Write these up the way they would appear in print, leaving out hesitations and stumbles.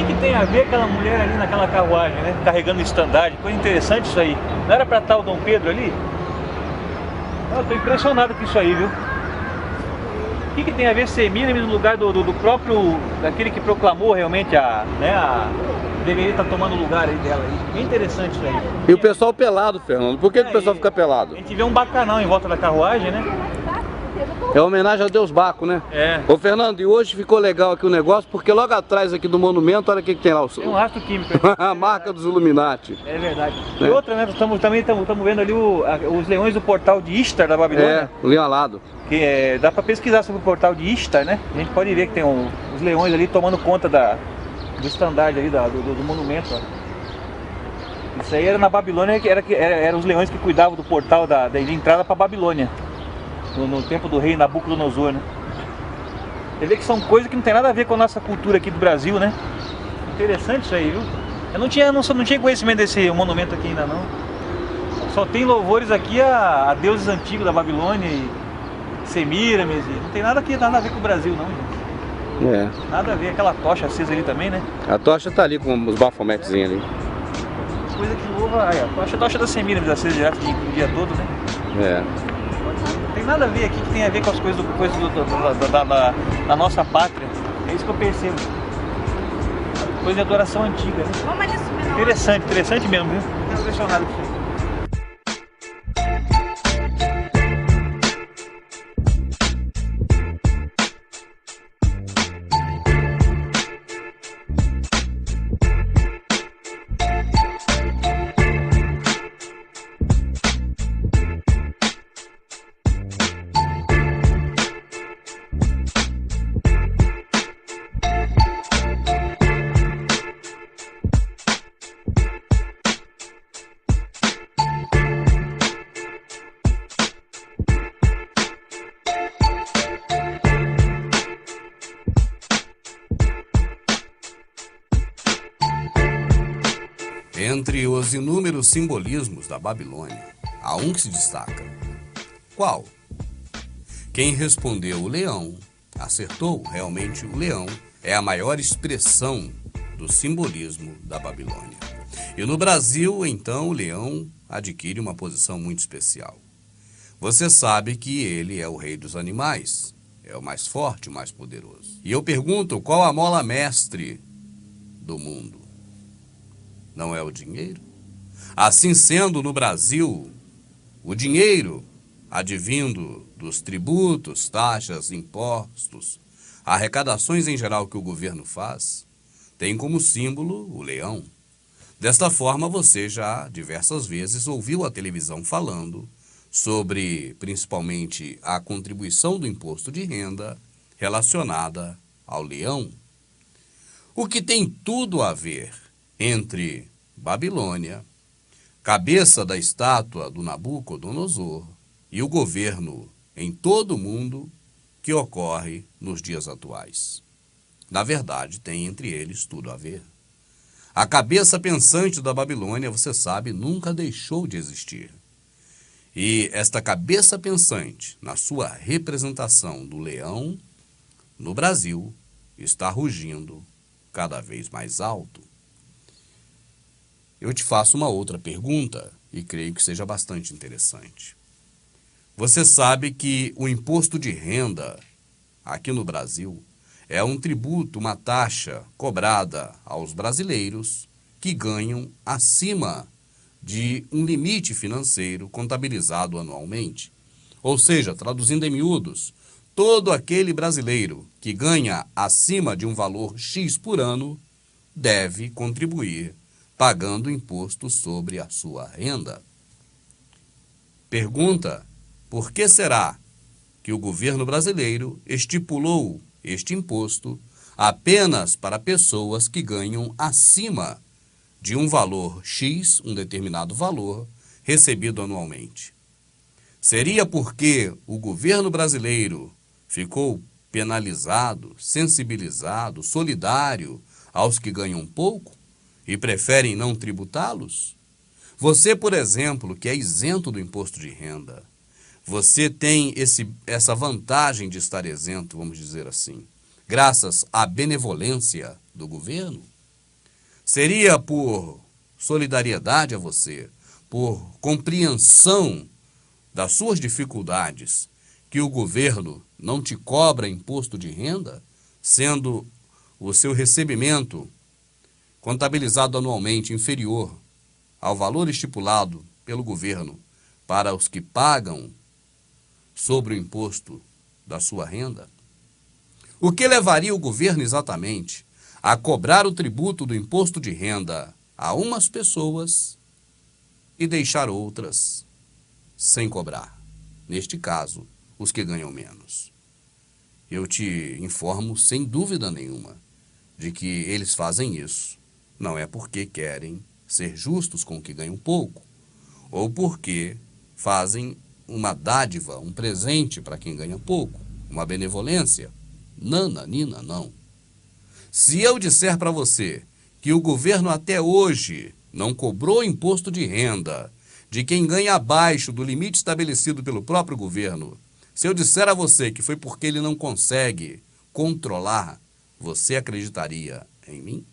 que tem a ver aquela mulher ali naquela carruagem, né? Carregando o estandarte, coisa interessante isso aí. Não era pra estar o Dom Pedro ali? Eu tô impressionado com isso aí, viu? O que tem a ver Semiramis no lugar do próprio, daquele que proclamou realmente deveria estar tomando o lugar aí dela. Bem interessante isso aí. E o pessoal pelado, Fernando. Por que o pessoal fica pelado? A gente vê um bacanal em volta da carruagem, né? É homenagem ao Deus Baco, né? É. Ô Fernando, e hoje ficou legal aqui o negócio, porque logo atrás aqui do monumento, olha o que tem lá. Tem um rastro químico. A marca dos Illuminati. É verdade. E outra, né? Estamos vendo ali os leões do portal de Ishtar da Babilônia. É, o leão alado. Que dá pra pesquisar sobre o portal de Ishtar, né? A gente pode ver que tem os leões ali tomando conta do estandarte ali, do monumento. Ó. Isso aí era na Babilônia, que eram os leões que cuidavam do portal de entrada pra Babilônia. No tempo do rei Nabucodonosor, né? Você vê que são coisas que não tem nada a ver com a nossa cultura aqui do Brasil, né? Interessante isso aí, viu? Eu não tinha conhecimento desse monumento aqui ainda não. Só tem louvores aqui a deuses antigos da Babilônia e Semiramis. Não tem nada a ver com o Brasil não, gente. É. Nada a ver, aquela tocha acesa ali também, né? A tocha tá ali com os bafometezinhos ali. Coisa que louva, a tocha da Semiramis acesa direto o dia todo, né? É. Não tem nada a ver aqui que tem a ver com as coisas da nossa pátria. É isso que eu percebo. Coisa de adoração antiga, né? Interessante mesmo, viu? Fico impressionado com isso aí. Entre os inúmeros simbolismos da Babilônia, há um que se destaca. Qual? Quem respondeu o leão, acertou. Realmente o leão é a maior expressão do simbolismo da Babilônia. E no Brasil, então, o leão adquire uma posição muito especial. Você sabe que ele é o rei dos animais, é o mais forte, o mais poderoso. E eu pergunto, qual a mola mestre do mundo? Não é o dinheiro? Assim sendo, no Brasil, o dinheiro, advindo dos tributos, taxas, impostos, arrecadações em geral que o governo faz, tem como símbolo o leão. Desta forma, você já diversas vezes ouviu a televisão falando sobre, principalmente, a contribuição do imposto de renda relacionada ao leão. O que tem tudo a ver entre Babilônia, cabeça da estátua do Nabucodonosor, e o governo em todo o mundo que ocorre nos dias atuais. Na verdade, tem entre eles tudo a ver. A cabeça pensante da Babilônia, você sabe, nunca deixou de existir. E esta cabeça pensante, na sua representação do leão, no Brasil, está rugindo cada vez mais alto. Eu te faço uma outra pergunta e creio que seja bastante interessante. Você sabe que o imposto de renda aqui no Brasil é um tributo, uma taxa cobrada aos brasileiros que ganham acima de um limite financeiro contabilizado anualmente. Ou seja, traduzindo em miúdos, todo aquele brasileiro que ganha acima de um valor X por ano deve contribuir pagando imposto sobre a sua renda. Pergunta: por que será que o governo brasileiro estipulou este imposto apenas para pessoas que ganham acima de um valor X, um determinado valor, recebido anualmente? Seria porque o governo brasileiro ficou penalizado, sensibilizado, solidário aos que ganham pouco e preferem não tributá-los? Você, por exemplo, que é isento do imposto de renda, você tem essa vantagem de estar isento, vamos dizer assim, graças à benevolência do governo? Seria por solidariedade a você, por compreensão das suas dificuldades, que o governo não te cobra imposto de renda, sendo o seu recebimento contabilizado anualmente inferior ao valor estipulado pelo governo para os que pagam sobre o imposto da sua renda? O que levaria o governo exatamente a cobrar o tributo do imposto de renda a umas pessoas e deixar outras sem cobrar? Neste caso, os que ganham menos. Eu te informo sem dúvida nenhuma de que eles fazem isso não é porque querem ser justos com o que ganham pouco, ou porque fazem uma dádiva, um presente para quem ganha pouco, uma benevolência. Nananina, não. Se eu disser para você que o governo até hoje não cobrou imposto de renda de quem ganha abaixo do limite estabelecido pelo próprio governo, se eu disser a você que foi porque ele não consegue controlar, você acreditaria em mim?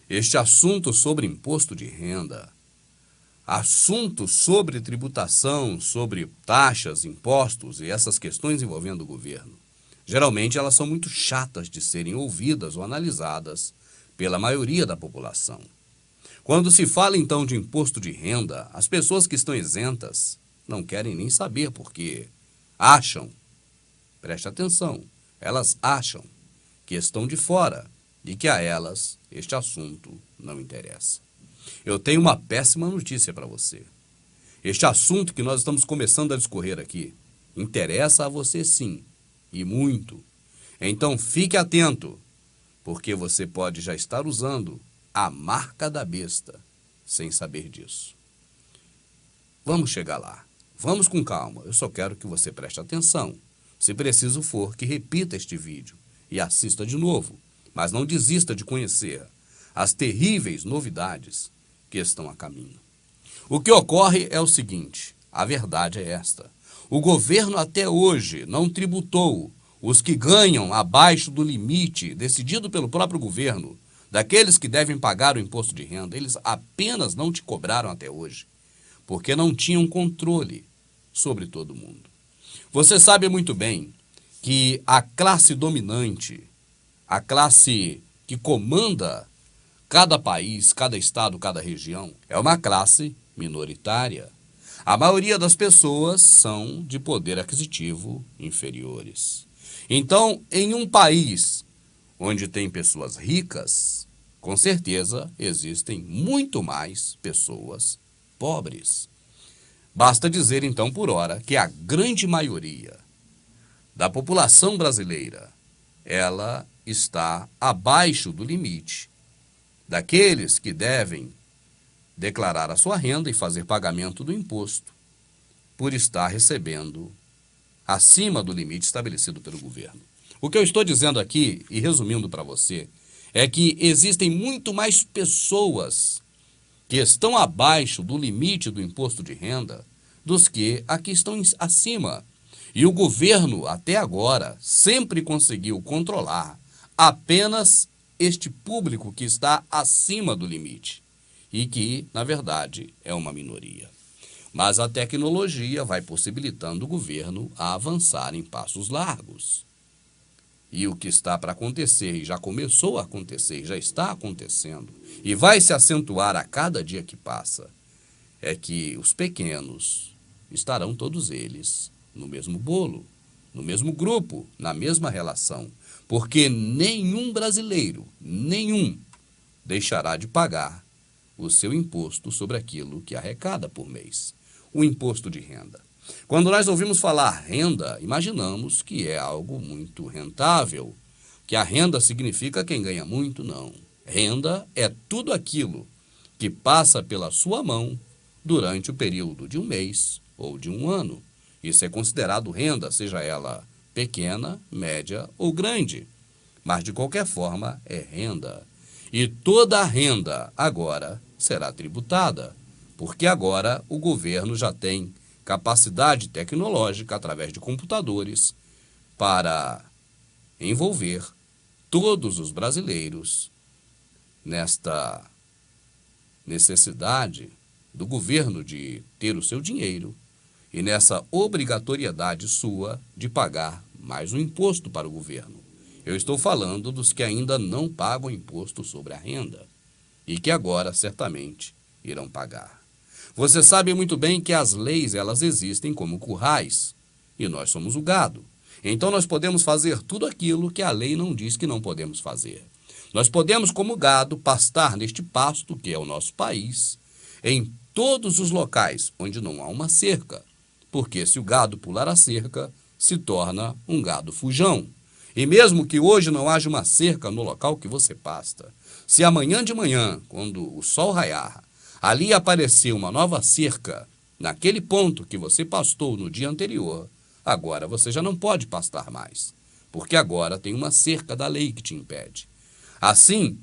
Este assunto sobre imposto de renda, assunto sobre tributação, sobre taxas, impostos e essas questões envolvendo o governo, geralmente elas são muito chatas de serem ouvidas ou analisadas pela maioria da população. Quando se fala então de imposto de renda, as pessoas que estão isentas não querem nem saber porque acham, preste atenção, elas acham que estão de fora e que a elas este assunto não interessa. Eu tenho uma péssima notícia para você. Este assunto que nós estamos começando a discorrer aqui interessa a você sim, e muito. Então fique atento, porque você pode já estar usando a marca da besta sem saber disso. Vamos chegar lá. Vamos com calma. Eu só quero que você preste atenção. Se preciso for, que repita este vídeo e assista de novo. Mas não desista de conhecer as terríveis novidades que estão a caminho. O que ocorre é o seguinte, a verdade é esta. O governo até hoje não tributou os que ganham abaixo do limite decidido pelo próprio governo, daqueles que devem pagar o imposto de renda. Eles apenas não te cobraram até hoje, porque não tinham controle sobre todo mundo. Você sabe muito bem que a classe dominante, a classe que comanda cada país, cada estado, cada região, é uma classe minoritária. A maioria das pessoas são de poder aquisitivo inferiores. Então, em um país onde tem pessoas ricas, com certeza existem muito mais pessoas pobres. Basta dizer, então, por hora, que a grande maioria da população brasileira, ela está abaixo do limite daqueles que devem declarar a sua renda e fazer pagamento do imposto por estar recebendo acima do limite estabelecido pelo governo. O que eu estou dizendo aqui, e resumindo para você, é que existem muito mais pessoas que estão abaixo do limite do imposto de renda dos que aqui estão acima. E o governo, até agora, sempre conseguiu controlar apenas este público que está acima do limite e que, na verdade, é uma minoria. Mas a tecnologia vai possibilitando o governo a avançar em passos largos. E o que está para acontecer, e já começou a acontecer, e já está acontecendo, e vai se acentuar a cada dia que passa, é que os pequenos estarão todos eles no mesmo bolo, no mesmo grupo, na mesma relação, porque nenhum brasileiro, nenhum, deixará de pagar o seu imposto sobre aquilo que arrecada por mês, o imposto de renda. Quando nós ouvimos falar renda, imaginamos que é algo muito rentável, que a renda significa quem ganha muito, não. Renda é tudo aquilo que passa pela sua mão durante o período de um mês ou de um ano. Isso é considerado renda, seja ela pequena, média ou grande. Mas, de qualquer forma, é renda. E toda a renda agora será tributada, porque agora o governo já tem capacidade tecnológica através de computadores para envolver todos os brasileiros nesta necessidade do governo de ter o seu dinheiro e nessa obrigatoriedade sua de pagar mais um imposto para o governo. Eu estou falando dos que ainda não pagam imposto sobre a renda e que agora certamente irão pagar. Você sabe muito bem que as leis, elas existem como currais e nós somos o gado. Então nós podemos fazer tudo aquilo que a lei não diz que não podemos fazer. Nós podemos, como gado, pastar neste pasto, que é o nosso país, em todos os locais onde não há uma cerca, porque se o gado pular a cerca, se torna um gado fujão. E mesmo que hoje não haja uma cerca no local que você pasta, se amanhã de manhã, quando o sol raiar, ali aparecer uma nova cerca, naquele ponto que você pastou no dia anterior, agora você já não pode pastar mais, porque agora tem uma cerca da lei que te impede. Assim,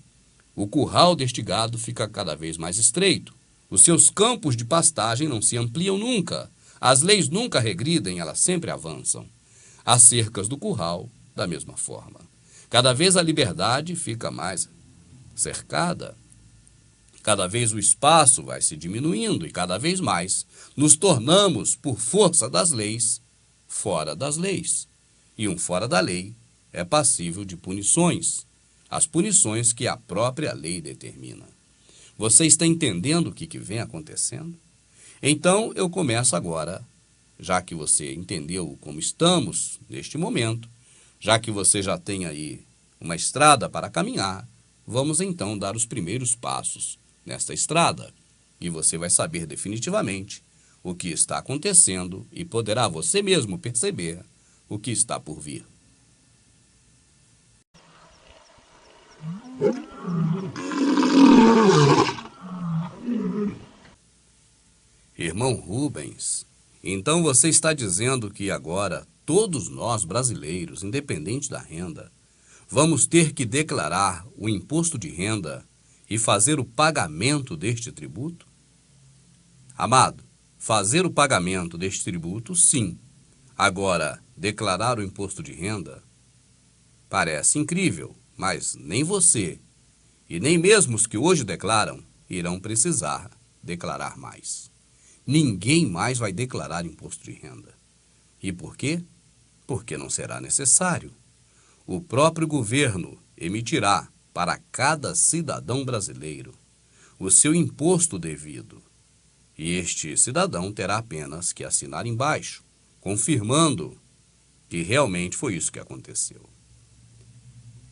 o curral deste gado fica cada vez mais estreito. Os seus campos de pastagem não se ampliam nunca. As leis nunca regridem, elas sempre avançam. As cercas do curral, da mesma forma. Cada vez a liberdade fica mais cercada. Cada vez o espaço vai se diminuindo e cada vez mais nos tornamos, por força das leis, fora das leis. E um fora da lei é passível de punições. As punições que a própria lei determina. Você está entendendo o que vem acontecendo? Então, eu começo agora, já que você entendeu como estamos neste momento, já que você já tem aí uma estrada para caminhar, vamos então dar os primeiros passos nesta estrada. E você vai saber definitivamente o que está acontecendo e poderá você mesmo perceber o que está por vir. Irmão Rubens, então você está dizendo que agora todos nós brasileiros, independente da renda, vamos ter que declarar o imposto de renda e fazer o pagamento deste tributo? Amado, fazer o pagamento deste tributo, sim. Agora, declarar o imposto de renda parece incrível, mas nem você e nem mesmo os que hoje declaram irão precisar declarar mais. Ninguém mais vai declarar imposto de renda. E por quê? Porque não será necessário. O próprio governo emitirá para cada cidadão brasileiro o seu imposto devido. E este cidadão terá apenas que assinar embaixo, confirmando que realmente foi isso que aconteceu.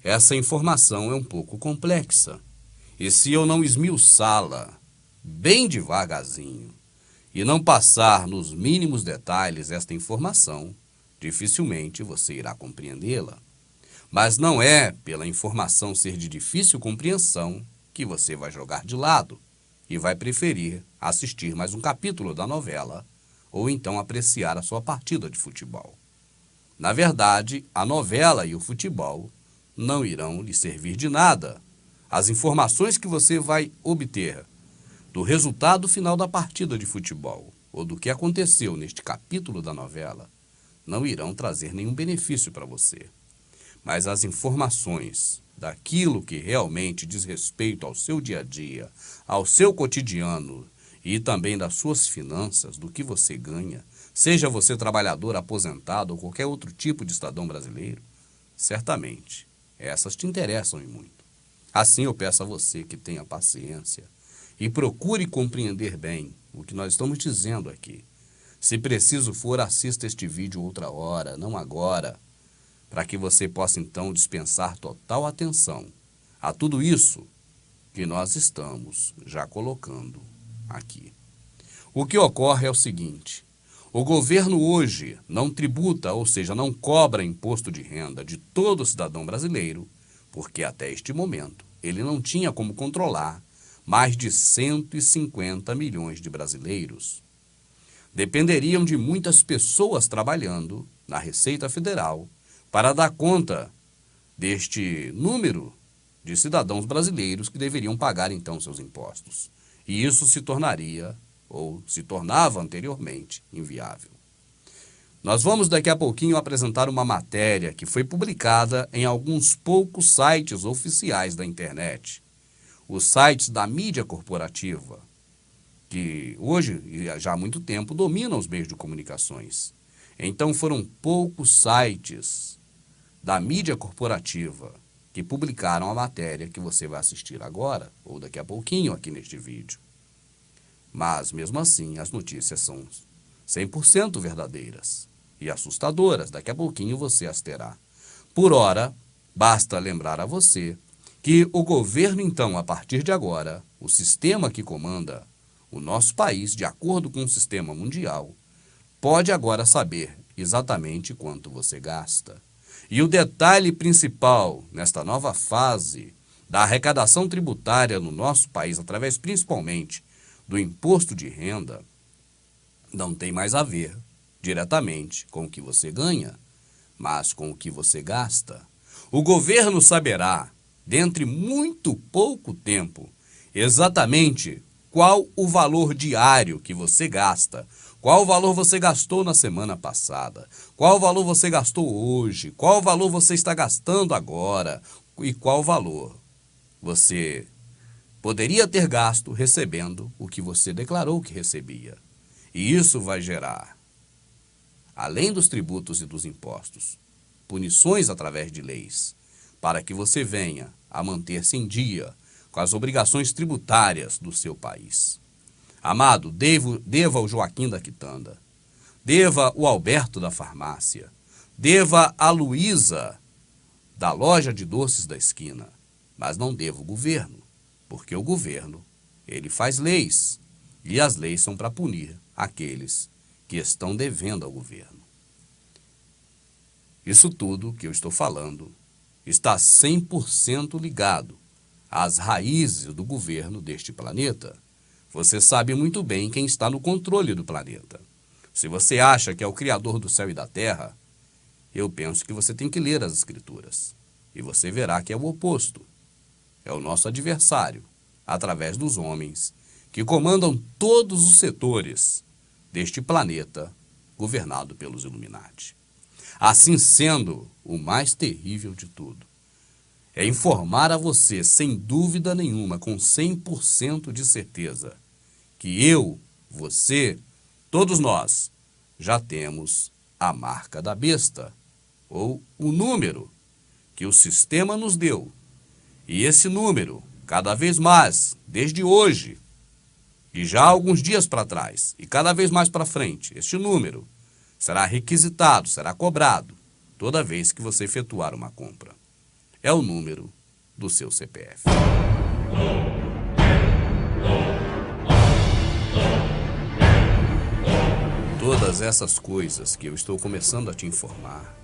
Essa informação é um pouco complexa, e se eu não esmiuçá-la bem devagarzinho e não passar nos mínimos detalhes esta informação, dificilmente você irá compreendê-la. Mas não é pela informação ser de difícil compreensão que você vai jogar de lado e vai preferir assistir mais um capítulo da novela ou então apreciar a sua partida de futebol. Na verdade, a novela e o futebol não irão lhe servir de nada. As informações que você vai obter do resultado final da partida de futebol ou do que aconteceu neste capítulo da novela não irão trazer nenhum benefício para você. Mas as informações daquilo que realmente diz respeito ao seu dia a dia, ao seu cotidiano e também das suas finanças, do que você ganha, seja você trabalhador, aposentado ou qualquer outro tipo de cidadão brasileiro, certamente essas te interessam e muito. Assim eu peço a você que tenha paciência e procure compreender bem o que nós estamos dizendo aqui. Se preciso for, assista este vídeo outra hora, não agora, para que você possa então dispensar total atenção a tudo isso que nós estamos já colocando aqui. O que ocorre é o seguinte: o governo hoje não tributa, ou seja, não cobra imposto de renda de todo cidadão brasileiro, porque até este momento ele não tinha como controlar mais de 150 milhões de brasileiros. Dependeriam de muitas pessoas trabalhando na Receita Federal para dar conta deste número de cidadãos brasileiros que deveriam pagar então seus impostos. E isso se tornaria ou se tornava anteriormente inviável. Nós vamos daqui a pouquinho apresentar uma matéria que foi publicada em alguns poucos sites oficiais da internet, os sites da mídia corporativa, que hoje, já há muito tempo, dominam os meios de comunicações. Então foram poucos sites da mídia corporativa que publicaram a matéria que você vai assistir agora, ou daqui a pouquinho aqui neste vídeo. Mas, mesmo assim, as notícias são 100% verdadeiras e assustadoras. Daqui a pouquinho você as terá. Por ora, basta lembrar a você que o governo, então, a partir de agora, o sistema que comanda o nosso país, de acordo com o sistema mundial, pode agora saber exatamente quanto você gasta. E o detalhe principal nesta nova fase da arrecadação tributária no nosso país, através principalmente do imposto de renda, não tem mais a ver diretamente com o que você ganha, mas com o que você gasta. O governo saberá, dentre muito pouco tempo, exatamente qual o valor diário que você gasta, qual o valor você gastou na semana passada, qual o valor você gastou hoje, qual o valor você está gastando agora e qual valor você poderia ter gasto recebendo o que você declarou que recebia. E isso vai gerar, além dos tributos e dos impostos, punições através de leis, para que você venha a manter-se em dia com as obrigações tributárias do seu país. Amado, deva o Joaquim da Quitanda, deva o Alberto da farmácia, deva a Luísa da loja de doces da esquina, mas não deva o governo, porque o governo, ele faz leis, e as leis são para punir aqueles que estão devendo ao governo. Isso tudo que eu estou falando está 100% ligado às raízes do governo deste planeta. Você sabe muito bem quem está no controle do planeta. Se você acha que é o Criador do céu e da terra, eu penso que você tem que ler as Escrituras. E você verá que é o oposto. É o nosso adversário, através dos homens que comandam todos os setores deste planeta governado pelos Illuminati. Assim sendo, o mais terrível de tudo é informar a você, sem dúvida nenhuma, com 100% de certeza, que eu, você, todos nós, já temos a marca da besta, ou o número que o sistema nos deu. E esse número, cada vez mais, desde hoje, e já há alguns dias para trás, e cada vez mais para frente, este número será requisitado, será cobrado, toda vez que você efetuar uma compra. É o número do seu CPF. Todas essas coisas que eu estou começando a te informar,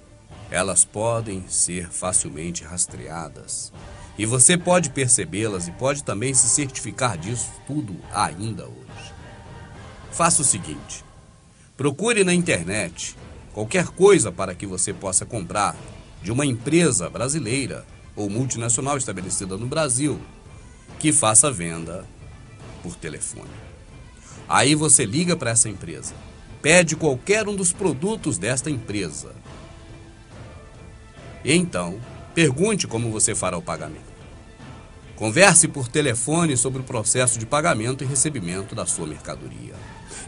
elas podem ser facilmente rastreadas. E você pode percebê-las e pode também se certificar disso tudo ainda hoje. Faça o seguinte: procure na internet qualquer coisa para que você possa comprar de uma empresa brasileira ou multinacional estabelecida no Brasil que faça venda por telefone. Aí você liga para essa empresa, pede qualquer um dos produtos desta empresa e então pergunte como você fará o pagamento. Converse por telefone sobre o processo de pagamento e recebimento da sua mercadoria.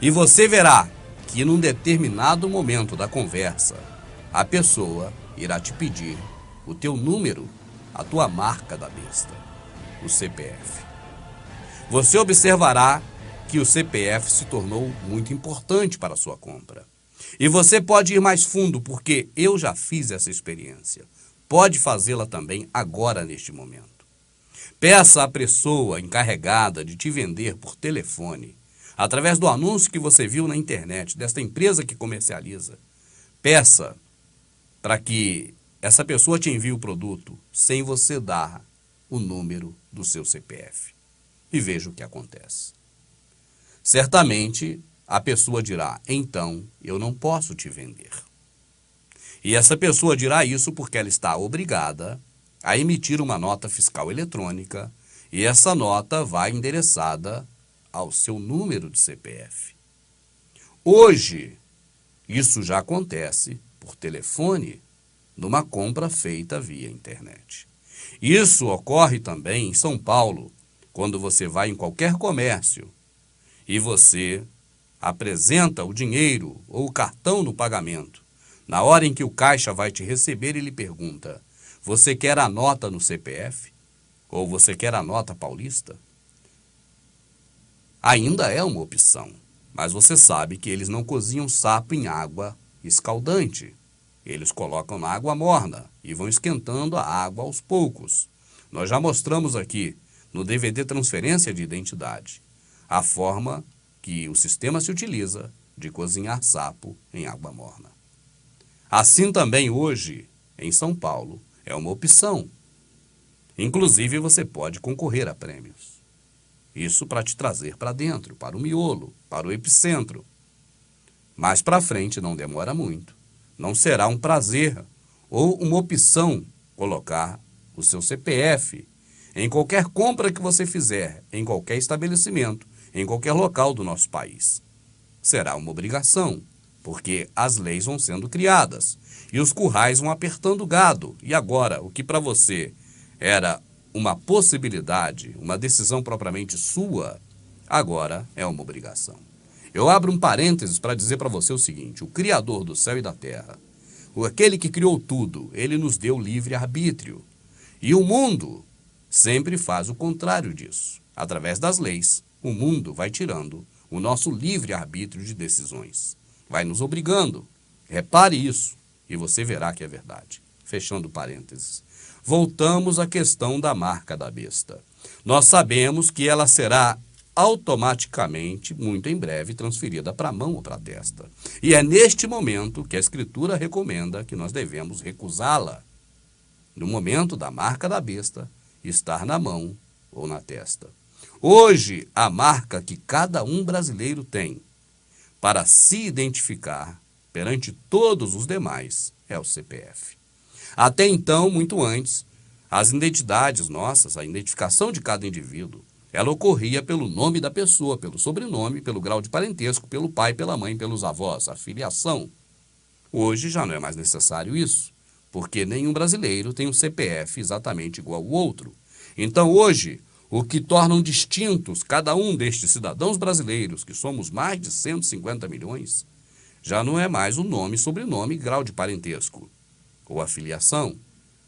E você verá que num determinado momento da conversa, a pessoa irá te pedir o teu número, a tua marca da besta, o CPF. Você observará que o CPF se tornou muito importante para a sua compra. E você pode ir mais fundo, porque eu já fiz essa experiência. Pode fazê-la também agora, neste momento. Peça à pessoa encarregada de te vender por telefone, através do anúncio que você viu na internet, desta empresa que comercializa. Peça para que essa pessoa te envie o produto sem você dar o número do seu CPF. E veja o que acontece. Certamente, a pessoa dirá: então, eu não posso te vender. E essa pessoa dirá isso porque ela está obrigada a emitir uma nota fiscal eletrônica, e essa nota vai endereçada ao seu número de CPF. Hoje, isso já acontece por telefone, numa compra feita via internet. Isso ocorre também em São Paulo, quando você vai em qualquer comércio e você apresenta o dinheiro ou o cartão no pagamento. Na hora em que o caixa vai te receber, ele pergunta: você quer a nota no CPF? Ou você quer a nota paulista? Ainda é uma opção, mas você sabe que eles não cozinham sapo em água escaldante. Eles colocam na água morna e vão esquentando a água aos poucos. Nós já mostramos aqui no DVD Transferência de Identidade a forma que o sistema se utiliza de cozinhar sapo em água morna. Assim também hoje, em São Paulo, é uma opção. Inclusive você pode concorrer a prêmios. Isso para te trazer para dentro, para o miolo, para o epicentro. Mais para frente, não demora muito. Não será um prazer ou uma opção colocar o seu CPF em qualquer compra que você fizer, em qualquer estabelecimento, em qualquer local do nosso país. Será uma obrigação, porque as leis vão sendo criadas e os currais vão apertando o gado. E agora, o que para você era uma possibilidade, uma decisão propriamente sua, agora é uma obrigação. Eu abro um parênteses para dizer para você o seguinte: o Criador do céu e da terra, aquele que criou tudo, ele nos deu livre arbítrio. E o mundo sempre faz o contrário disso. Através das leis, o mundo vai tirando o nosso livre arbítrio de decisões. Vai nos obrigando. Repare isso e você verá que é verdade. Fechando parênteses. Voltamos à questão da marca da besta. Nós sabemos que ela será automaticamente, muito em breve, transferida para a mão ou para a testa. E é neste momento que a Escritura recomenda que nós devemos recusá-la. No momento da marca da besta, estar na mão ou na testa. Hoje, a marca que cada um brasileiro tem para se identificar perante todos os demais é o CPF. Até então, muito antes, as identidades nossas, a identificação de cada indivíduo, ela ocorria pelo nome da pessoa, pelo sobrenome, pelo grau de parentesco, pelo pai, pela mãe, pelos avós, a filiação. Hoje já não é mais necessário isso, porque nenhum brasileiro tem um CPF exatamente igual ao outro. Então hoje, o que tornam distintos cada um destes cidadãos brasileiros, que somos mais de 150 milhões, já não é mais o nome, sobrenome e grau de parentesco, ou a filiação,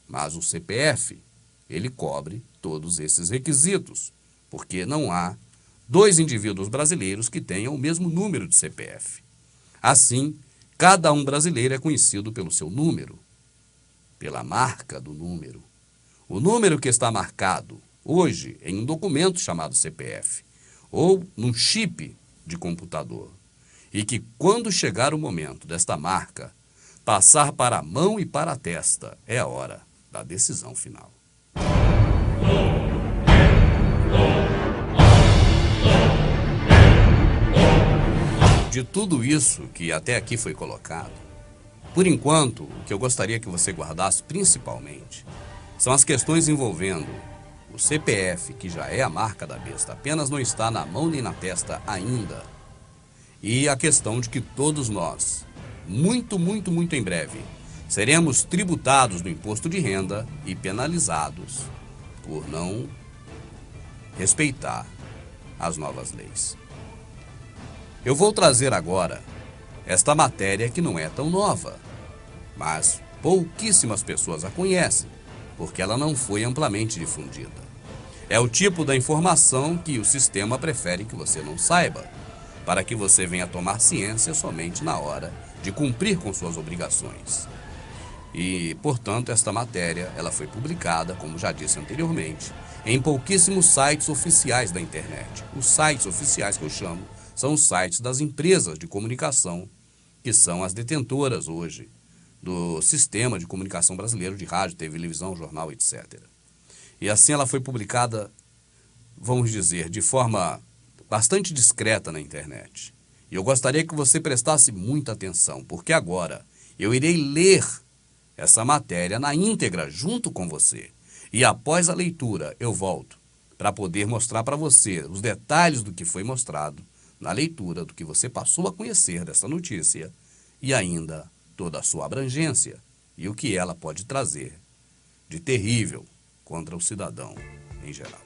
mas o CPF. Ele cobre todos esses requisitos, porque não há dois indivíduos brasileiros que tenham o mesmo número de CPF. Assim, cada um brasileiro é conhecido pelo seu número, pela marca do número. O número que está marcado hoje em um documento chamado CPF, ou num chip de computador, e que quando chegar o momento desta marca passar para a mão e para a testa, é a hora da decisão final. De tudo isso que até aqui foi colocado, por enquanto, o que eu gostaria que você guardasse principalmente são as questões envolvendo o CPF, que já é a marca da besta, apenas não está na mão nem na testa ainda, e a questão de que todos nós, muito em breve, seremos tributados do imposto de renda e penalizados por não respeitar as novas leis. Eu vou trazer agora esta matéria que não é tão nova, mas pouquíssimas pessoas a conhecem, porque ela não foi amplamente difundida. É o tipo da informação que o sistema prefere que você não saiba, para que você venha tomar ciência somente na hora de cumprir com suas obrigações. E, portanto, esta matéria ela foi publicada, como já disse anteriormente, em pouquíssimos sites oficiais da internet. Os sites oficiais que eu chamo são os sites das empresas de comunicação, que são as detentoras hoje do sistema de comunicação brasileiro de rádio, televisão, jornal, etc. E assim ela foi publicada, vamos dizer, de forma bastante discreta na internet. E eu gostaria que você prestasse muita atenção, porque agora eu irei ler essa matéria na íntegra junto com você. E após a leitura eu volto para poder mostrar para você os detalhes do que foi mostrado na leitura do que você passou a conhecer dessa notícia e ainda toda a sua abrangência e o que ela pode trazer de terrível contra o cidadão em geral.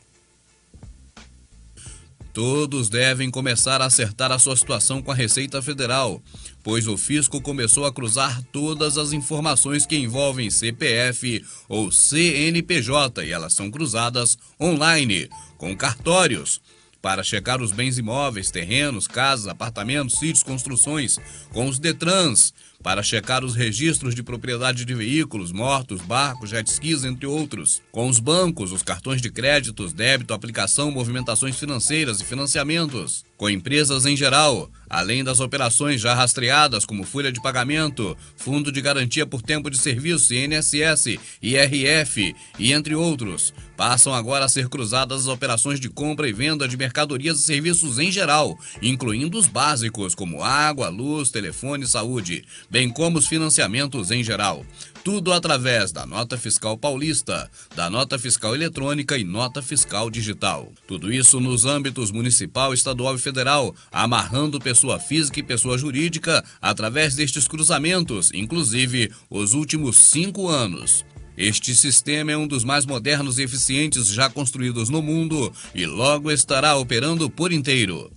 Todos devem começar a acertar a sua situação com a Receita Federal, pois o fisco começou a cruzar todas as informações que envolvem CPF ou CNPJ e elas são cruzadas online, com cartórios, para checar os bens imóveis, terrenos, casas, apartamentos, sítios, construções, com os DETRANs, para checar os registros de propriedade de veículos, motos, barcos, jet skis, entre outros. Com os bancos, os cartões de créditos, débito, aplicação, movimentações financeiras e financiamentos. Com empresas em geral, além das operações já rastreadas como folha de pagamento, Fundo de Garantia por Tempo de Serviço, INSS, IRF e entre outros. Passam agora a ser cruzadas as operações de compra e venda de mercadorias e serviços em geral, incluindo os básicos como água, luz, telefone e saúde, bem como os financiamentos em geral. Tudo através da Nota Fiscal Paulista, da Nota Fiscal Eletrônica e Nota Fiscal Digital. Tudo isso nos âmbitos municipal, estadual e federal, amarrando pessoa física e pessoa jurídica através destes cruzamentos, inclusive os últimos 5 anos. Este sistema é um dos mais modernos e eficientes já construídos no mundo e logo estará operando por inteiro.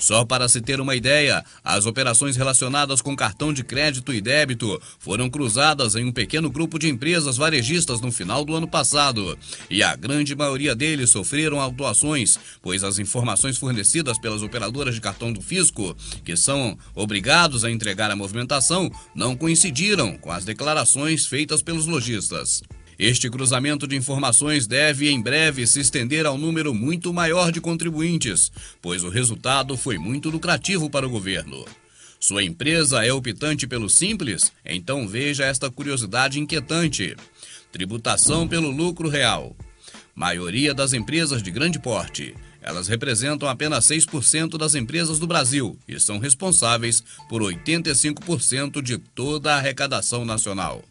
Só para se ter uma ideia, as operações relacionadas com cartão de crédito e débito foram cruzadas em um pequeno grupo de empresas varejistas no final do ano passado. E a grande maioria deles sofreram autuações, pois as informações fornecidas pelas operadoras de cartão do fisco, que são obrigados a entregar a movimentação, não coincidiram com as declarações feitas pelos lojistas. Este cruzamento de informações deve em breve se estender ao número muito maior de contribuintes, pois o resultado foi muito lucrativo para o governo. Sua empresa é optante pelo Simples? Então veja esta curiosidade inquietante. Tributação pelo lucro real. Maioria das empresas de grande porte. Elas representam apenas 6% das empresas do Brasil e são responsáveis por 85% de toda a arrecadação nacional.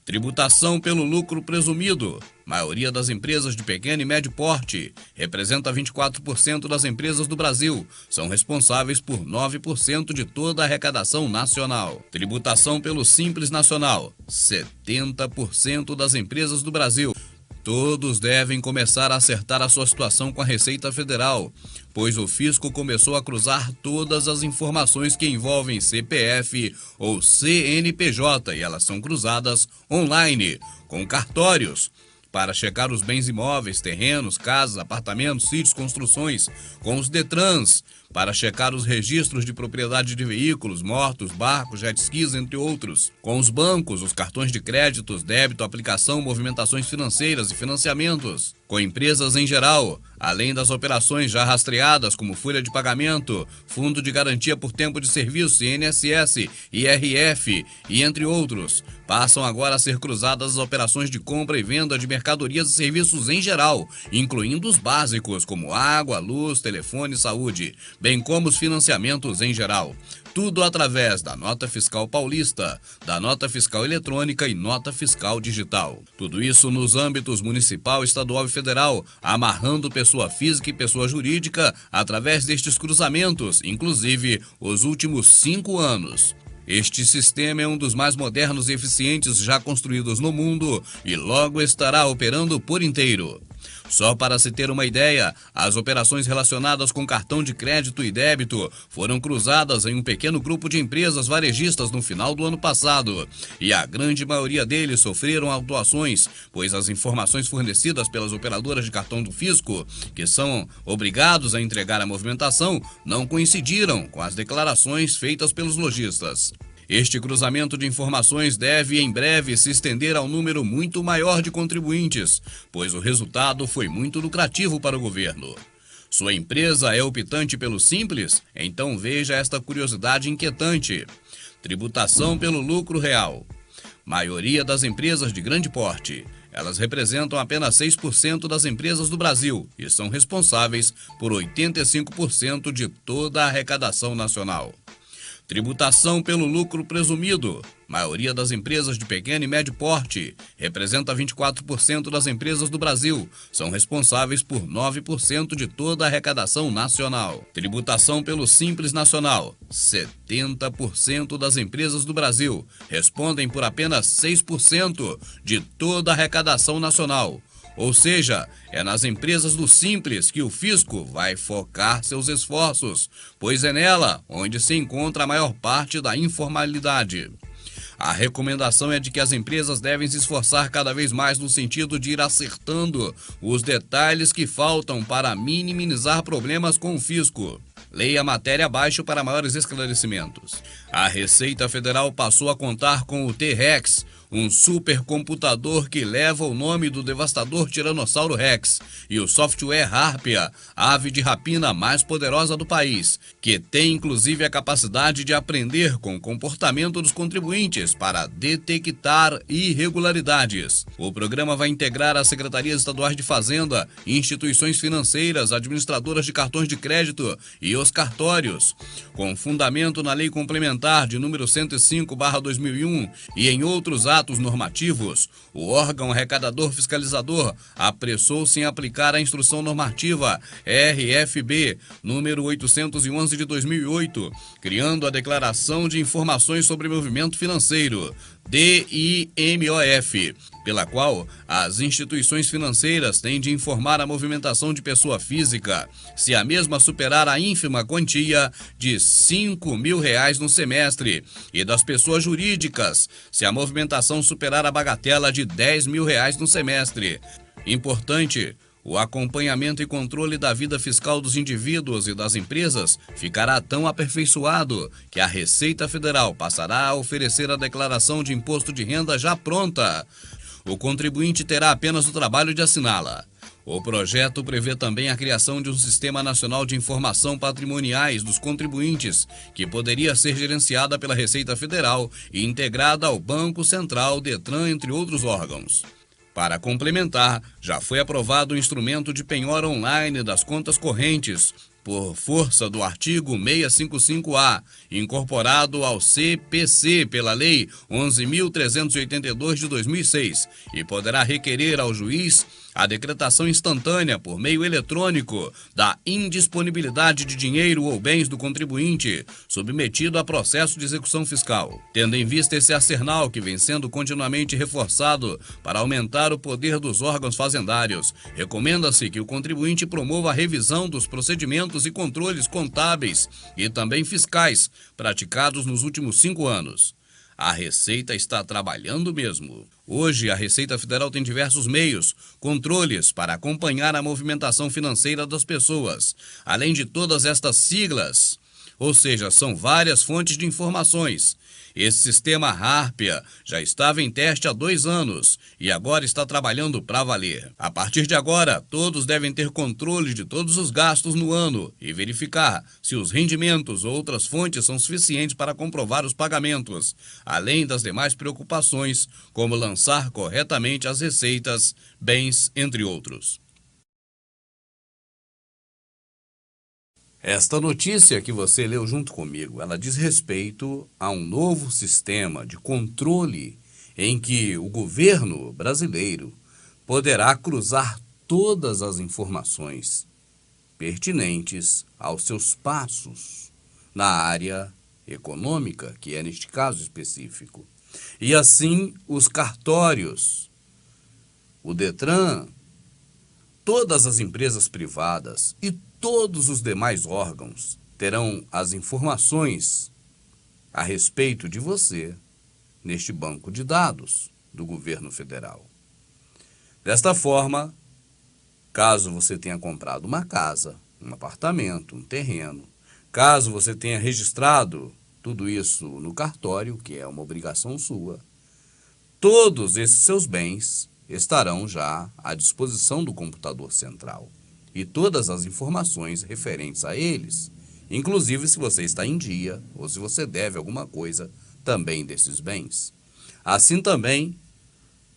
Tributação pelo lucro presumido. Maioria das empresas de pequeno e médio porte representa 24% das empresas do Brasil. São responsáveis por 9% de toda a arrecadação nacional. Tributação pelo Simples Nacional. 70% das empresas do Brasil. Todos devem começar a acertar a sua situação com a Receita Federal, pois o fisco começou a cruzar todas as informações que envolvem CPF ou CNPJ e elas são cruzadas online, com cartórios, para checar os bens imóveis, terrenos, casas, apartamentos, sítios, construções, com os DETRANs, para checar os registros de propriedade de veículos, motos, barcos, jet skis, entre outros. Com os bancos, os cartões de créditos, débito, aplicação, movimentações financeiras e financiamentos. Com empresas em geral, além das operações já rastreadas como folha de pagamento, Fundo de Garantia por Tempo de Serviço, INSS, IRF e entre outros. Passam agora a ser cruzadas as operações de compra e venda de mercadorias e serviços em geral, incluindo os básicos como água, luz, telefone e saúde, bem como os financiamentos em geral. Tudo através da Nota Fiscal Paulista, da Nota Fiscal Eletrônica e Nota Fiscal Digital. Tudo isso nos âmbitos municipal, estadual e federal, amarrando pessoa física e pessoa jurídica através destes cruzamentos, inclusive os últimos 5 anos. Este sistema é um dos mais modernos e eficientes já construídos no mundo e logo estará operando por inteiro. Só para se ter uma ideia, as operações relacionadas com cartão de crédito e débito foram cruzadas em um pequeno grupo de empresas varejistas no final do ano passado. E a grande maioria deles sofreram autuações, pois as informações fornecidas pelas operadoras de cartão do fisco, que são obrigados a entregar a movimentação, não coincidiram com as declarações feitas pelos lojistas. Este cruzamento de informações deve em breve se estender ao número muito maior de contribuintes, pois o resultado foi muito lucrativo para o governo. Sua empresa é optante pelo Simples? Então veja esta curiosidade inquietante. Tributação pelo lucro real. Maioria das empresas de grande porte. Elas representam apenas 6% das empresas do Brasil e são responsáveis por 85% de toda a arrecadação nacional. Tributação pelo lucro presumido. Maioria das empresas de pequeno e médio porte representa 24% das empresas do Brasil. São responsáveis por 9% de toda a arrecadação nacional. Tributação pelo Simples Nacional. 70% das empresas do Brasil respondem por apenas 6% de toda a arrecadação nacional. Ou seja, é nas empresas do Simples que o fisco vai focar seus esforços, pois é nela onde se encontra a maior parte da informalidade. A recomendação é de que as empresas devem se esforçar cada vez mais no sentido de ir acertando os detalhes que faltam para minimizar problemas com o fisco. Leia a matéria abaixo para maiores esclarecimentos. A Receita Federal passou a contar com o T-Rex, um supercomputador que leva o nome do devastador Tiranossauro Rex, e o software Harpia, a ave de rapina mais poderosa do país, que tem inclusive a capacidade de aprender com o comportamento dos contribuintes para detectar irregularidades. O programa vai integrar as secretarias estaduais de Fazenda, instituições financeiras, administradoras de cartões de crédito e os cartórios. Com fundamento na Lei Complementar de número 105/2001 e em outros atos normativos, o órgão arrecadador fiscalizador apressou-se em aplicar a Instrução Normativa RFB número 811 de 2008, criando a Declaração de Informações sobre Movimento Financeiro, DIMOF, pela qual as instituições financeiras têm de informar a movimentação de pessoa física, se a mesma superar a ínfima quantia de R$5 mil no semestre, e das pessoas jurídicas, se a movimentação superar a bagatela de R$10 mil no semestre. Importante: o acompanhamento e controle da vida fiscal dos indivíduos e das empresas ficará tão aperfeiçoado que a Receita Federal passará a oferecer a declaração de imposto de renda já pronta. O contribuinte terá apenas o trabalho de assiná-la. O projeto prevê também a criação de um Sistema Nacional de Informação Patrimoniais dos Contribuintes, que poderia ser gerenciada pela Receita Federal e integrada ao Banco Central, Detran, entre outros órgãos. Para complementar, já foi aprovado o instrumento de penhora online das contas correntes, por força do artigo 655-A, incorporado ao CPC pela Lei 11.382 de 2006, e poderá requerer ao juiz a decretação instantânea por meio eletrônico da indisponibilidade de dinheiro ou bens do contribuinte submetido a processo de execução fiscal. Tendo em vista esse arsenal que vem sendo continuamente reforçado para aumentar o poder dos órgãos fazendários, recomenda-se que o contribuinte promova a revisão dos procedimentos e controles contábeis e também fiscais praticados nos últimos 5 anos. A Receita está trabalhando mesmo. Hoje, a Receita Federal tem diversos meios, controles para acompanhar a movimentação financeira das pessoas, além de todas estas siglas, ou seja, são várias fontes de informações. Esse sistema Harpia já estava em teste há 2 anos e agora está trabalhando para valer. A partir de agora, todos devem ter controle de todos os gastos no ano e verificar se os rendimentos ou outras fontes são suficientes para comprovar os pagamentos, além das demais preocupações, como lançar corretamente as receitas, bens, entre outros. Esta notícia que você leu junto comigo, ela diz respeito a um novo sistema de controle em que o governo brasileiro poderá cruzar todas as informações pertinentes aos seus passos na área econômica, que é neste caso específico. E assim os cartórios, o Detran, todas as empresas privadas e todos os demais órgãos terão as informações a respeito de você neste banco de dados do governo federal. Desta forma, caso você tenha comprado uma casa, um apartamento, um terreno, caso você tenha registrado tudo isso no cartório, que é uma obrigação sua, todos esses seus bens estarão já à disposição do computador central. E todas as informações referentes a eles, inclusive se você está em dia ou se você deve alguma coisa também desses bens. Assim também,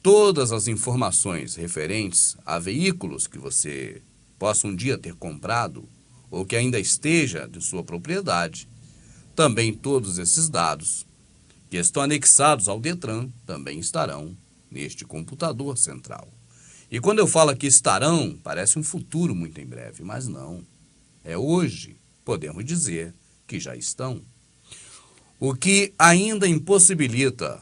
todas as informações referentes a veículos que você possa um dia ter comprado ou que ainda esteja de sua propriedade, também todos esses dados que estão anexados ao Detran também estarão neste computador central. E quando eu falo que estarão, parece um futuro muito em breve, mas não. É hoje, podemos dizer que já estão. O que ainda impossibilita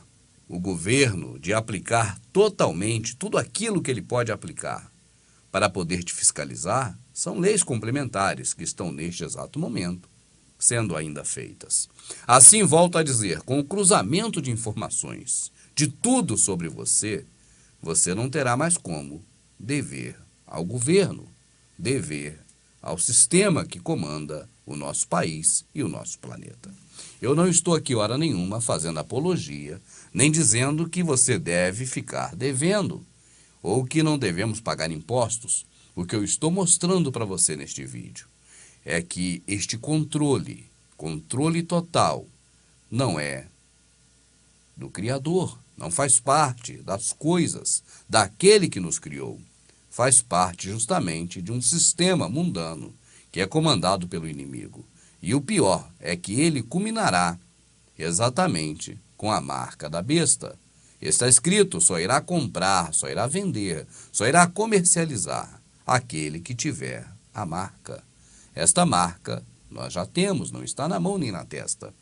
o governo de aplicar totalmente tudo aquilo que ele pode aplicar para poder te fiscalizar são leis complementares que estão neste exato momento sendo ainda feitas. Assim, volto a dizer, com o cruzamento de informações de tudo sobre você, você não terá mais como dever ao governo, dever ao sistema que comanda o nosso país e o nosso planeta. Eu não estou aqui hora nenhuma fazendo apologia, nem dizendo que você deve ficar devendo ou que não devemos pagar impostos. O que eu estou mostrando para você neste vídeo é que este controle total, não é do Criador, não faz parte das coisas daquele que nos criou. Faz parte justamente de um sistema mundano que é comandado pelo inimigo. E o pior é que ele culminará exatamente com a marca da besta. Está escrito, só irá comprar, só irá vender, só irá comercializar aquele que tiver a marca. Esta marca nós já temos, não está na mão nem na testa,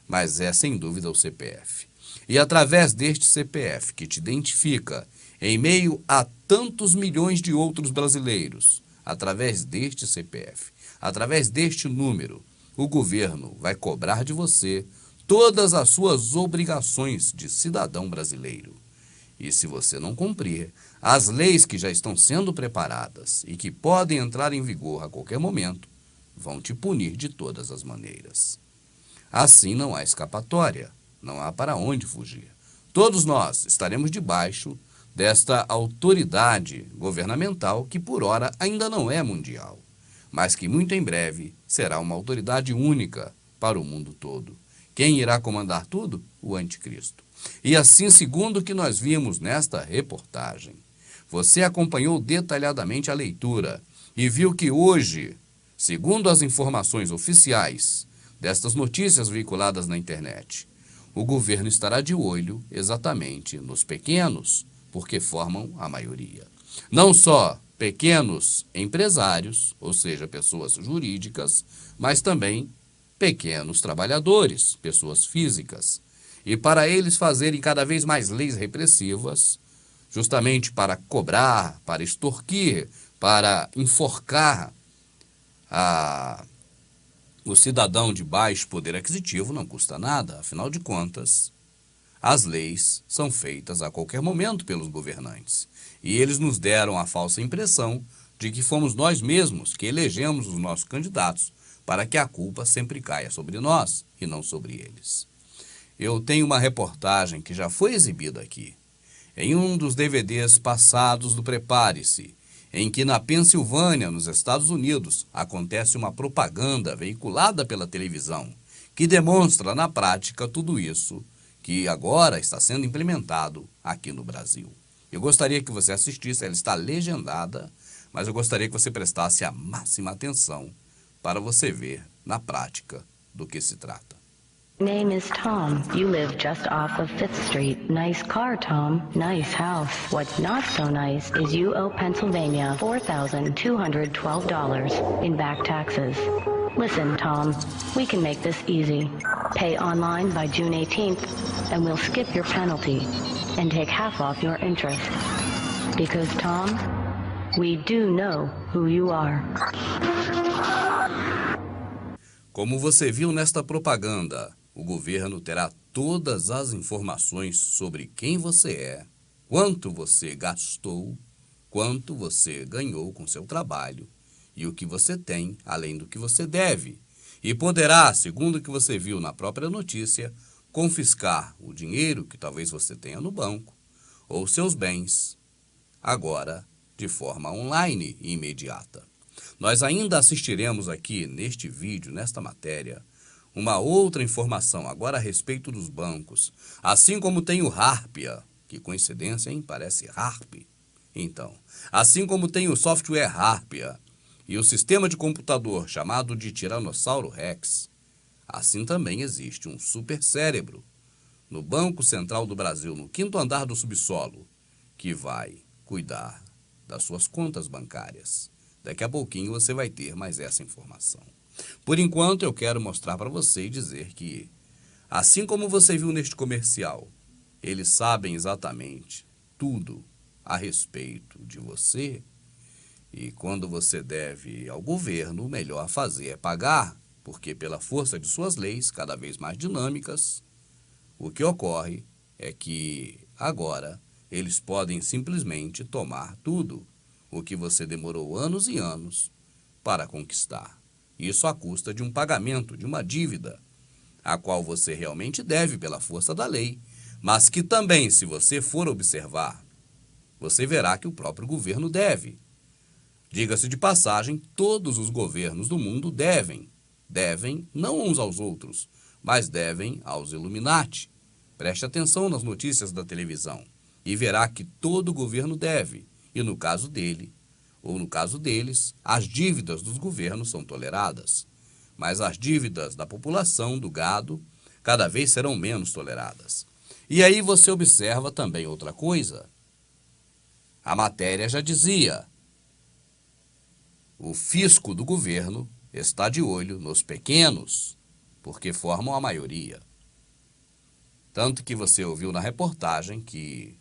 mas é sem dúvida o CPF. E através deste CPF que te identifica em meio a tantos milhões de outros brasileiros, através deste CPF, através deste número, o governo vai cobrar de você todas as suas obrigações de cidadão brasileiro. E se você não cumprir, as leis que já estão sendo preparadas e que podem entrar em vigor a qualquer momento, vão te punir de todas as maneiras. Assim não há escapatória, não há para onde fugir. Todos nós estaremos debaixo desta autoridade governamental que por ora ainda não é mundial, mas que muito em breve será uma autoridade única para o mundo todo. Quem irá comandar tudo? O anticristo. E assim, segundo o que nós vimos nesta reportagem, você acompanhou detalhadamente a leitura e viu que hoje, segundo as informações oficiais destas notícias veiculadas na internet, o governo estará de olho exatamente nos pequenos, porque formam a maioria. Não só pequenos empresários, ou seja, pessoas jurídicas, mas também pequenos trabalhadores, pessoas físicas. E para eles fazerem cada vez mais leis repressivas, justamente para cobrar, para extorquir, para enforcar o cidadão de baixo poder aquisitivo, não custa nada. Afinal de contas, as leis são feitas a qualquer momento pelos governantes. E eles nos deram a falsa impressão de que fomos nós mesmos que elegemos os nossos candidatos para que a culpa sempre caia sobre nós e não sobre eles. Eu tenho uma reportagem que já foi exibida aqui, em um dos DVDs passados do Prepare-se, em que na Pensilvânia, nos Estados Unidos, acontece uma propaganda veiculada pela televisão que demonstra na prática tudo isso que agora está sendo implementado aqui no Brasil. Eu gostaria que você assistisse, ela está legendada, mas eu gostaria que você prestasse a máxima atenção para você ver na prática do que se trata. Name is Tom. You live just off of 5th Street. Nice car, Tom. Nice house. What's not so nice is you owe Pennsylvania $4,212 in back taxes. Listen, Tom, we can make this easy. Pay online by June 18th, and we'll skip your penalty and take half off your interest. Because, Tom, we do know who you are. Como você viu nesta propaganda, o governo terá todas as informações sobre quem você é, quanto você gastou, quanto você ganhou com seu trabalho e o que você tem além do que você deve. E poderá, segundo o que você viu na própria notícia, confiscar o dinheiro que talvez você tenha no banco ou seus bens, agora de forma online e imediata. Nós ainda assistiremos aqui neste vídeo, nesta matéria, uma outra informação agora a respeito dos bancos, assim como tem o Harpia, que coincidência, hein? Parece Harp. Então, assim como tem o software Harpia e o sistema de computador chamado de Tiranossauro Rex, assim também existe um supercérebro no Banco Central do Brasil, no 5º andar do subsolo, que vai cuidar das suas contas bancárias. Daqui a pouquinho você vai ter mais essa informação. Por enquanto, eu quero mostrar para você e dizer que, assim como você viu neste comercial, eles sabem exatamente tudo a respeito de você. E quando você deve ao governo, o melhor a fazer é pagar, porque pela força de suas leis, cada vez mais dinâmicas, o que ocorre é que agora eles podem simplesmente tomar tudo o que você demorou anos e anos para conquistar. Isso à custa de um pagamento, de uma dívida, a qual você realmente deve pela força da lei, mas que também, se você for observar, você verá que o próprio governo deve. Diga-se de passagem, todos os governos do mundo devem não uns aos outros, mas devem aos Illuminati. Preste atenção nas notícias da televisão e verá que todo governo deve, e no caso dele, ou no caso deles, as dívidas dos governos são toleradas, mas as dívidas da população, do gado, cada vez serão menos toleradas. E aí você observa também outra coisa. A matéria já dizia: o fisco do governo está de olho nos pequenos, porque formam a maioria. Tanto que você ouviu na reportagem que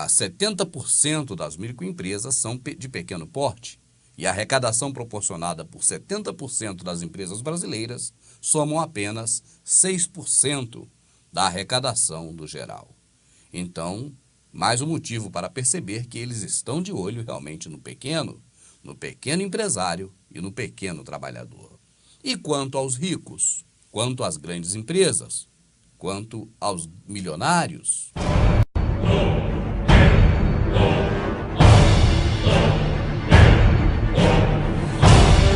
70% das microempresas são de pequeno porte, e a arrecadação proporcionada por 70% das empresas brasileiras somam apenas 6% da arrecadação do geral. Então, mais um motivo para perceber que eles estão de olho realmente no pequeno empresário e no pequeno trabalhador. E quanto aos ricos, quanto às grandes empresas, quanto aos milionários?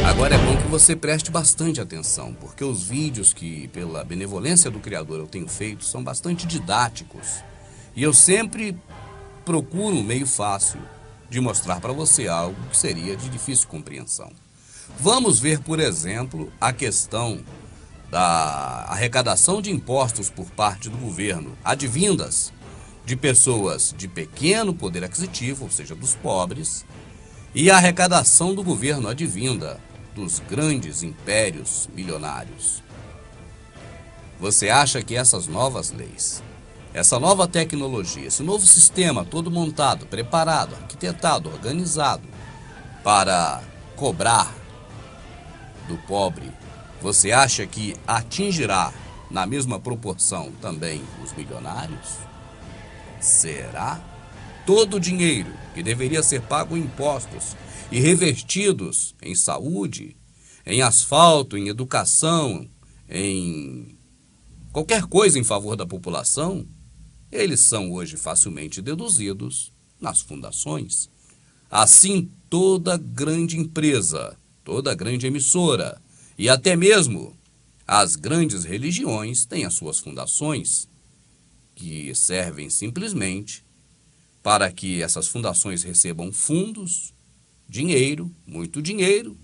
Agora é bom que você preste bastante atenção, porque os vídeos que, pela benevolência do Criador, eu tenho feito são bastante didáticos. E eu sempre procuro um meio fácil de mostrar para você algo que seria de difícil compreensão. Vamos ver, por exemplo, a questão da arrecadação de impostos por parte do governo, advindas de pessoas de pequeno poder aquisitivo, ou seja, dos pobres, e a arrecadação do governo advinda dos grandes impérios milionários. Você acha que essas novas leis, essa nova tecnologia, esse novo sistema todo montado, preparado, arquitetado, organizado para cobrar do pobre, você acha que atingirá na mesma proporção também os milionários? Será? Todo o dinheiro que deveria ser pago em impostos e revestidos em saúde, em asfalto, em educação, em qualquer coisa em favor da população, eles são hoje facilmente deduzidos nas fundações. Assim, toda grande empresa, toda grande emissora e até mesmo as grandes religiões têm as suas fundações, que servem simplesmente para que essas fundações recebam fundos, dinheiro, muito dinheiro,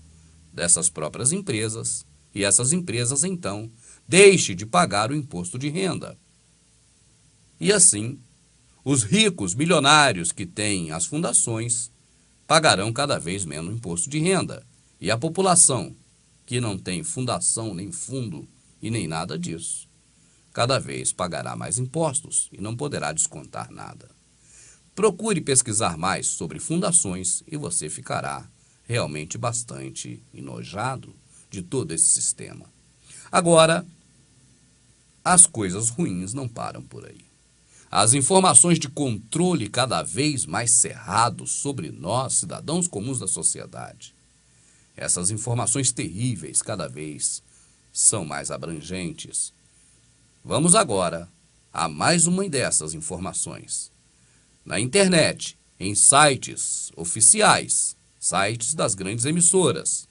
dessas próprias empresas, e essas empresas, então, deixem de pagar o imposto de renda. E assim, os ricos milionários que têm as fundações pagarão cada vez menos imposto de renda. E a população, que não tem fundação, nem fundo e nem nada disso, cada vez pagará mais impostos e não poderá descontar nada. Procure pesquisar mais sobre fundações e você ficará realmente bastante enojado de todo esse sistema. Agora, as coisas ruins não param por aí. As informações de controle cada vez mais cerrados sobre nós, cidadãos comuns da sociedade. Essas informações terríveis cada vez são mais abrangentes. Vamos agora a mais uma dessas informações. Na internet, em sites oficiais, sites das grandes emissoras,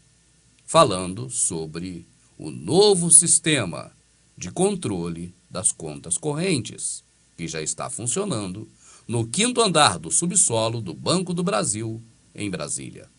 falando sobre o novo sistema de controle das contas correntes, que já está funcionando no 5º andar do subsolo do Banco do Brasil, em Brasília.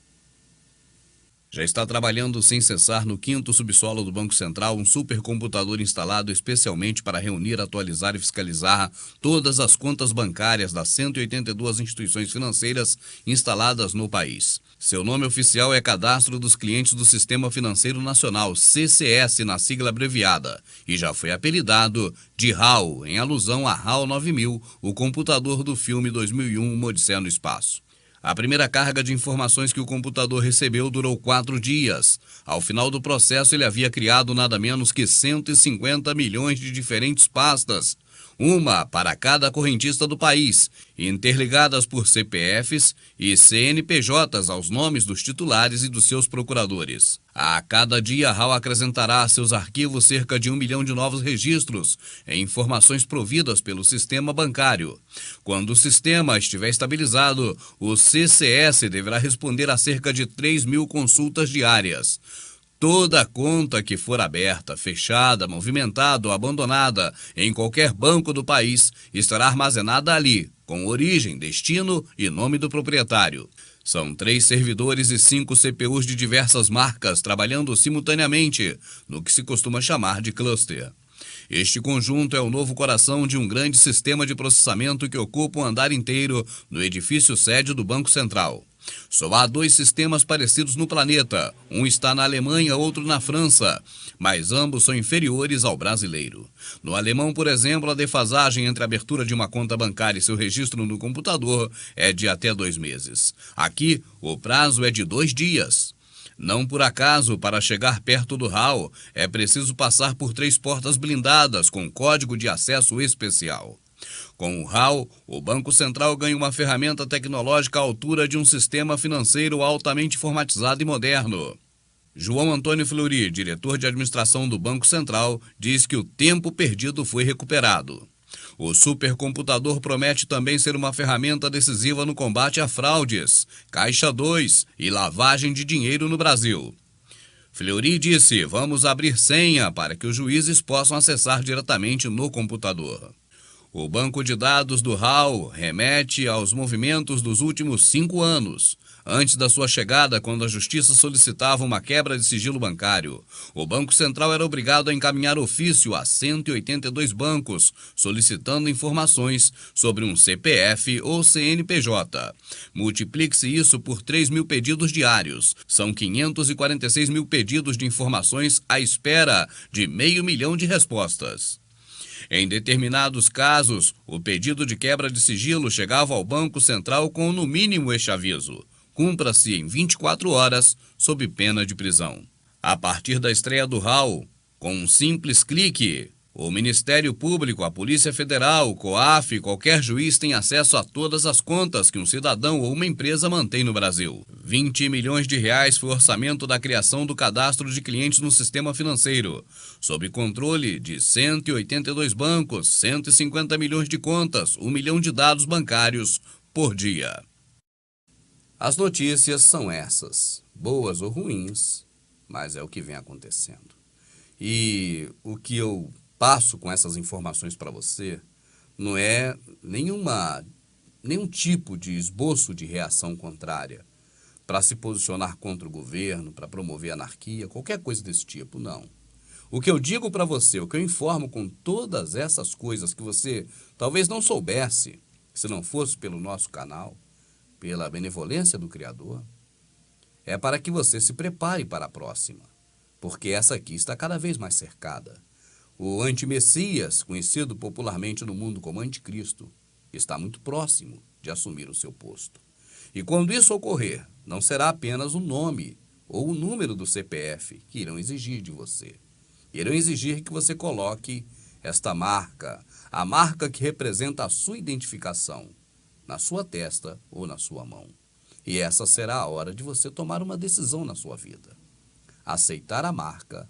Já está trabalhando sem cessar no 5º subsolo do Banco Central um supercomputador instalado especialmente para reunir, atualizar e fiscalizar todas as contas bancárias das 182 instituições financeiras instaladas no país. Seu nome oficial é Cadastro dos Clientes do Sistema Financeiro Nacional, CCS na sigla abreviada, e já foi apelidado de HAL, em alusão a HAL 9000, o computador do filme 2001, Uma Odisseia no Espaço. A primeira carga de informações que o computador recebeu durou 4 dias. Ao final do processo, ele havia criado nada menos que 150 milhões de diferentes pastas, uma para cada correntista do país, interligadas por CPFs e CNPJs aos nomes dos titulares e dos seus procuradores. A cada dia, a HAL acrescentará a seus arquivos cerca de 1 milhão de novos registros em informações providas pelo sistema bancário. Quando o sistema estiver estabilizado, o CCS deverá responder a cerca de 3 mil consultas diárias. Toda conta que for aberta, fechada, movimentada ou abandonada em qualquer banco do país estará armazenada ali, com origem, destino e nome do proprietário. São 3 servidores e 5 CPUs de diversas marcas trabalhando simultaneamente, no que se costuma chamar de cluster. Este conjunto é o novo coração de um grande sistema de processamento que ocupa um andar inteiro no edifício sede do Banco Central. Só há 2 sistemas parecidos no planeta, um está na Alemanha, outro na França, mas ambos são inferiores ao brasileiro. No alemão, por exemplo, a defasagem entre a abertura de uma conta bancária e seu registro no computador é de até 2 meses. Aqui, o prazo é de 2 dias. Não por acaso, para chegar perto do HAL, é preciso passar por 3 portas blindadas com código de acesso especial. Com o HAL, o Banco Central ganha uma ferramenta tecnológica à altura de um sistema financeiro altamente informatizado e moderno. João Antônio Fleury, diretor de administração do Banco Central, diz que o tempo perdido foi recuperado. O supercomputador promete também ser uma ferramenta decisiva no combate a fraudes, Caixa 2 e lavagem de dinheiro no Brasil. Fleury disse: vamos abrir senha para que os juízes possam acessar diretamente no computador. O banco de dados do HAL remete aos movimentos dos últimos 5 anos. Antes da sua chegada, quando a Justiça solicitava uma quebra de sigilo bancário, o Banco Central era obrigado a encaminhar ofício a 182 bancos, solicitando informações sobre um CPF ou CNPJ. Multiplique-se isso por 3 mil pedidos diários. São 546 mil pedidos de informações à espera de 500 mil de respostas. Em determinados casos, o pedido de quebra de sigilo chegava ao Banco Central com, no mínimo, este aviso: cumpra-se em 24 horas, sob pena de prisão. A partir da estreia do HAL, com um simples clique, o Ministério Público, a Polícia Federal, o COAF e qualquer juiz tem acesso a todas as contas que um cidadão ou uma empresa mantém no Brasil. 20 milhões de reais foi o orçamento da criação do cadastro de clientes no sistema financeiro, sob controle de 182 bancos, 150 milhões de contas, 1 milhão de dados bancários por dia. As notícias são essas, boas ou ruins, mas é o que vem acontecendo. E o que eu passo com essas informações para você não é nenhum tipo de esboço de reação contrária para se posicionar contra o governo, para promover anarquia, qualquer coisa desse tipo, não. O que eu digo para você, o que eu informo com todas essas coisas que você talvez não soubesse, se não fosse pelo nosso canal, pela benevolência do Criador, é para que você se prepare para a próxima, porque essa aqui está cada vez mais cercada. O anti-Messias, conhecido popularmente no mundo como anticristo, está muito próximo de assumir o seu posto. E quando isso ocorrer, não será apenas o nome ou o número do CPF que irão exigir de você. Irão exigir que você coloque esta marca, a marca que representa a sua identificação, na sua testa ou na sua mão. E essa será a hora de você tomar uma decisão na sua vida: aceitar a marca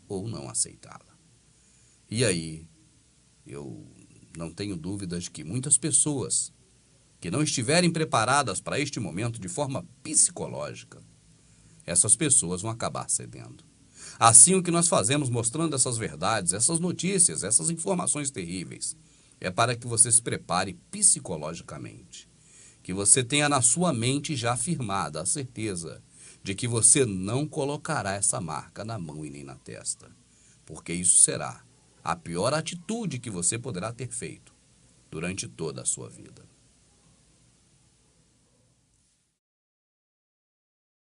ou não aceitá-la. E aí, eu não tenho dúvidas que muitas pessoas que não estiverem preparadas para este momento de forma psicológica, essas pessoas vão acabar cedendo. Assim, o que nós fazemos mostrando essas verdades, essas notícias, essas informações terríveis, é para que você se prepare psicologicamente, que você tenha na sua mente já firmada a certeza de que você não colocará essa marca na mão e nem na testa, porque isso será a pior atitude que você poderá ter feito durante toda a sua vida.